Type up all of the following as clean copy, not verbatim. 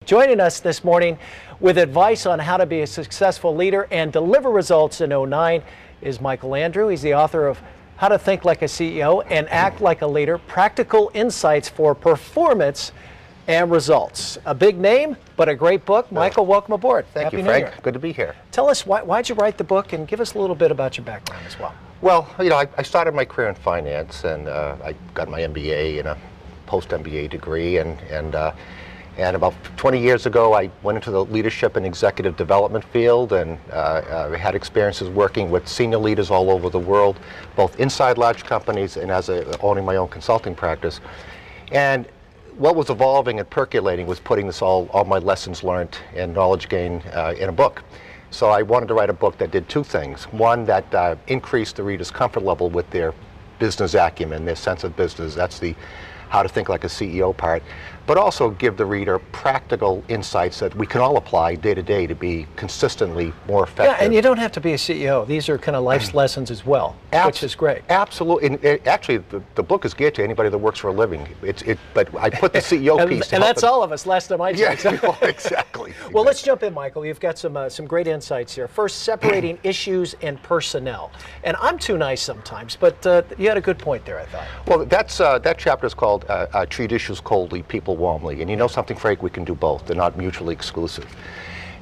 Joining us this morning with advice on how to be a successful leader and deliver results in '09 is Michael Andrew. He's the author of How to Think Like a CEO and Act Like a Leader, Practical Insights for Performance and Results. A big name, but a great book. Michael, welcome aboard. Thank Happy you, New Frank. Year. Good to be here. Tell us, why'd you write the book, and give us a little bit about your background as well. Well, I started my career in finance, and I got my MBA and a post-MBA degree, and about 20 years ago, I went into the leadership and executive development field, and had experiences working with senior leaders all over the world, both inside large companies and as owning my own consulting practice. And what was evolving and percolating was putting this all my lessons learned and knowledge gained in a book. So I wanted to write a book that did two things. One, that increased the reader's comfort level with their business acumen, their sense of business. That's the how to think like a CEO part, but also give the reader practical insights that we can all apply day to day to be consistently more effective. Yeah, and you don't have to be a CEO. These are kind of life's lessons as well, which is great. Absolutely. And actually, the book is geared to anybody that works for a living. But I put the CEO piece. And that's all of us. Last time I checked. Yeah, well, exactly. Well, let's jump in, Michael. You've got some great insights here. First, separating issues and personnel. And I'm too nice sometimes, but you had a good point there, I thought. Well, that chapter is called Treat Issues Coldly, People Warmly. And you know something, Frank? We can do both. They're not mutually exclusive.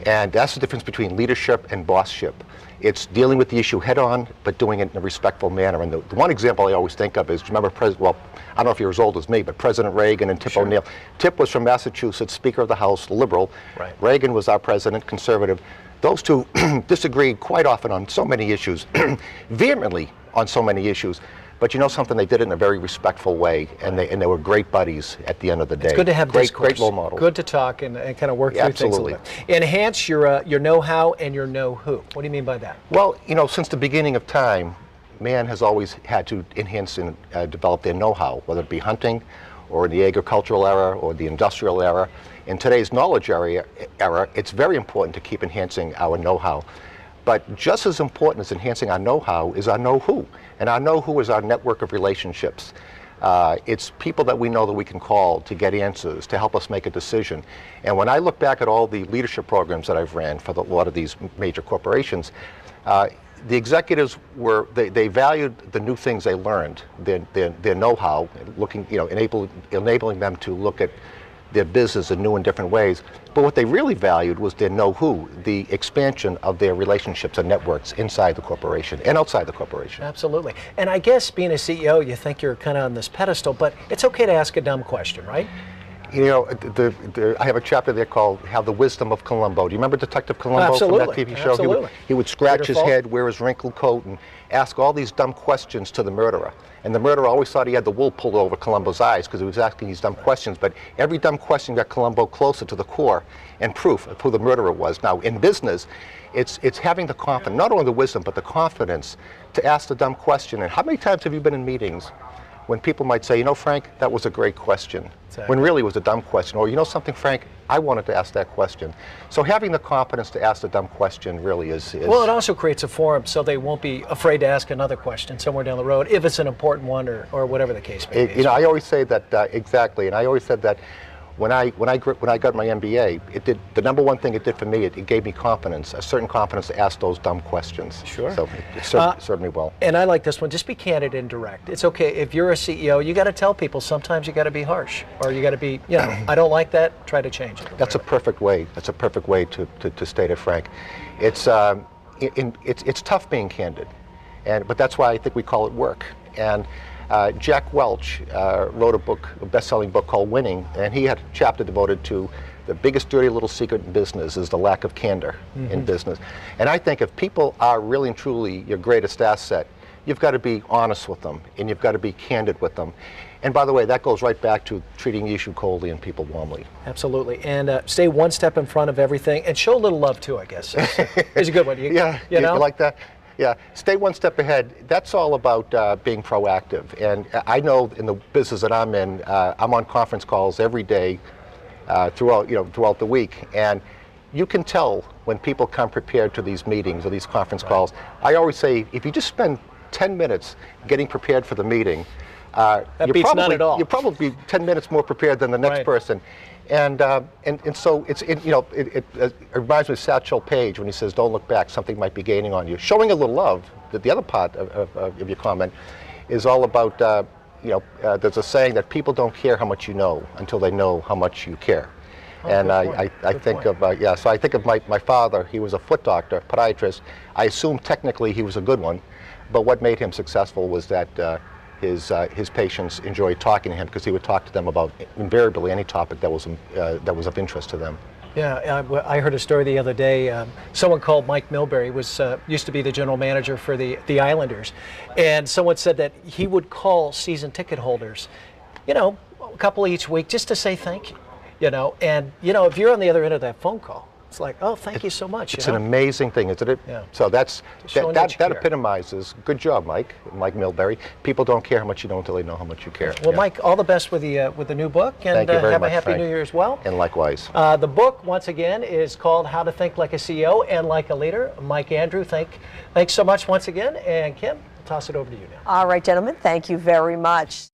And that's the difference between leadership and bossship. It's dealing with the issue head on, but doing it in a respectful manner. And the one example I always think of is, remember, I don't know if you're as old as me, but President Reagan and Tip O'Neill. Tip was from Massachusetts, Speaker of the House, liberal. Right. Reagan was our president, conservative. Those two disagreed quite often on so many issues, vehemently on so many issues. But you know something, they did it in a very respectful way, and they were great buddies at the end of the day. It's good to have great role models. Good to talk and kind of work through things a little bit. Enhance your know-how and your know-who. What do you mean by that? Well, since the beginning of time, man has always had to enhance and develop their know-how, whether it be hunting, or in the agricultural era, or the industrial era. In today's knowledge era, it's very important to keep enhancing our know-how. But just as important as enhancing our know-how is our know-who. And our know-who is our network of relationships. It's people that we know that we can call to get answers, to help us make a decision. And when I look back at all the leadership programs that I've ran for a lot of these major corporations, the executives they valued the new things they learned, their know-how, enabling them to look at their business in new and different ways. But what they really valued was their know-who, the expansion of their relationships and networks inside the corporation and outside the corporation. Absolutely. And I guess being a CEO, you think you're kind of on this pedestal, but it's okay to ask a dumb question, right? I have a chapter there called Have the Wisdom of Columbo. Do you remember Detective Columbo from that TV show? Absolutely. He would scratch his head, wear his wrinkled coat, and ask all these dumb questions to the murderer. And the murderer always thought he had the wool pulled over Columbo's eyes because he was asking these dumb questions. But every dumb question got Columbo closer to the core and proof of who the murderer was. Now, in business, it's having the confidence, not only the wisdom, but the confidence to ask the dumb question. And how many times have you been in meetings when people might say, Frank, that was a great question, when really it was a dumb question, or something, Frank, I wanted to ask that question. So having the confidence to ask the dumb question really is... Well, it also creates a forum so they won't be afraid to ask another question somewhere down the road, if it's an important one or whatever the case may be. I always say that, exactly, and I always said that when I got my MBA, the number one thing it did for me, it gave me confidence, a certain confidence to ask those dumb questions. Sure. So it served me well. And I like this one. Just be candid and direct. It's okay if you're a CEO. You got to tell people. Sometimes you got to be harsh, or you got to be. I don't like that. Try to change it. That's a perfect way. That's a perfect way to state it, Frank. It's tough being candid, but that's why I think we call it work. And Jack Welch wrote a best-selling book called Winning, and he had a chapter devoted to the biggest dirty little secret in business is the lack of candor in business. And I think if people are really and truly your greatest asset, you've got to be honest with them, and you've got to be candid with them. And by the way, that goes right back to treating the issue coldly and people warmly. Absolutely. And stay one step in front of everything, and show a little love too, I guess. It's a good one. You like that? Yeah, stay one step ahead. That's all about being proactive. And I know in the business that I'm in, I'm on conference calls every day throughout the week. And you can tell when people come prepared to these meetings or these conference calls. I always say, if you just spend 10 minutes getting prepared for the meeting, That beats none at all. You're probably 10 minutes more prepared than the next Right. person. And so it reminds me of Satchel Paige when he says, "Don't look back, something might be gaining on you." Showing a little love. That the other part of your comment is all about, there's a saying that people don't care how much you know until they know how much you care. And I think of, so I think of my father. He was a foot doctor, podiatrist. I assume technically he was a good one, but what made him successful was that his patients enjoyed talking to him because he would talk to them about invariably any topic that was of interest to them. Yeah, I heard a story the other day. Someone called Mike Milbury, used to be the general manager for the Islanders, and someone said that he would call season ticket holders, a couple each week just to say thank you, and if you're on the other end of that phone call, it's like, oh, thank you so much. It's an amazing thing, isn't it? Yeah. So that care. epitomizes. Good job, Mike Milbury. People don't care how much you know until they know how much you care. Well, Yeah. Mike, all the best with the new book, and Thank you very have much, a happy Frank. New Year as well. And likewise. The book, once again, is called How to Think Like a CEO and Like a Leader. Mike Andrew, thanks so much once again. And Kim, I'll toss it over to you now. All right, gentlemen, thank you very much.